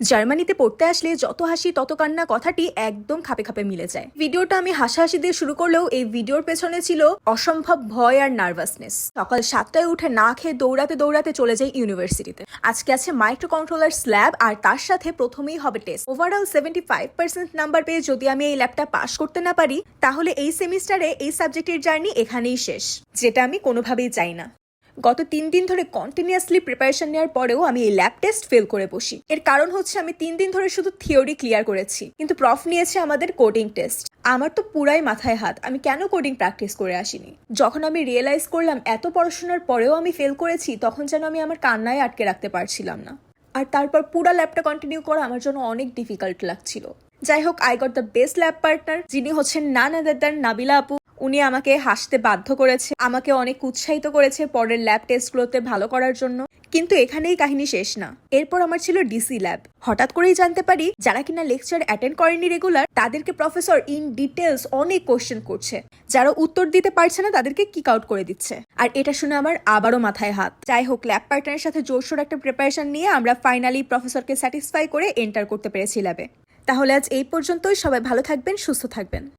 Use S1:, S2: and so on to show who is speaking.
S1: জার্মানিতে পড়তে আসলে যত হাসি তত কান্না কথাটি একদম খাপে খাপে মিলে যায়। ভিডিওটা আমি হাসাহাসি দিয়ে শুরু করলেও এই ভিডিওর পেছনে ছিল অসম্ভব ভয় আর নার্ভাসনেস। সকাল 7টায় উঠে না খেয়ে দৌড়াতে দৌড়াতে চলে যাই ইউনিভার্সিটিতে। আজকে আছে মাইক্রো কন্ট্রোলার ল্যাব আর তার সাথে প্রথমেই হবে টেস্ট। ওভারঅল 75% নাম্বার পেয়ে যদি আমি এই ল্যাবটা পাশ করতে না পারি তাহলে এই সেমিস্টারে এই সাবজেক্টের জার্নি এখানেই শেষ, যেটা আমি কোনোভাবেই চাই না। গত 3 দিন ধরে কন্টিনিউয়াসলি প্রিপারেশন নেওয়ার পরেও আমি এই ল্যাব টেস্ট ফেল করে বসি। এর কারণ হচ্ছে আমি 3 দিন ধরে শুধু থিওরি ক্লিয়ার করেছি, কিন্তু প্রফ নিয়েছে আমাদের কোডিং টেস্ট। আমার তো পুরাই মাথায় হাত, আমি কেন কোডিং প্র্যাকটিস করে আসিনি। যখন আমি রিয়েলাইজ করলাম এত পড়াশোনার পরেও আমি ফেল করেছি, তখন যেন আমি আমার কান্নায় আটকে রাখতে পারছিলাম না। আর তারপর পুরো ল্যাবটা কন্টিনিউ করা আমার জন্য অনেক ডিফিকাল্ট লাগছিল। যাই হোক, I got the best lab partner, যিনি হচ্ছেন নান আদার দ্যান নাবিলা আপু। উনি আমাকে হাসতে বাধ্য করেছে, আমাকে অনেক উৎসাহিত করেছে পরের ল্যাব টেস্টগুলোতে ভালো করার জন্য। কিন্তু এখানেই কাহিনী শেষ না। এরপর আমার ছিল ডিসি ল্যাব। হঠাৎ করেই জানতে পারি যারা কিনা লেকচার অ্যাটেন্ড করেনি রেগুলার, তাদেরকে প্রফেসর ইন ডিটেলস অনেক কোশ্চেন করছে। যারা উত্তর দিতে পারছে না তাদেরকে কিক আউট করে দিচ্ছে। আর এটা শুনে আমার আবারও মাথায় হাত। যাই হোক, ল্যাব পার্টনারের সাথে জোরসোর একটা প্রিপারেশন নিয়ে আমরা ফাইনালি প্রফেসরকে স্যাটিসফাই করে এন্টার করতে পেরেছি ল্যাবে। তাহলে আজ এই পর্যন্তই। সবাই ভালো থাকবেন, সুস্থ থাকবেন।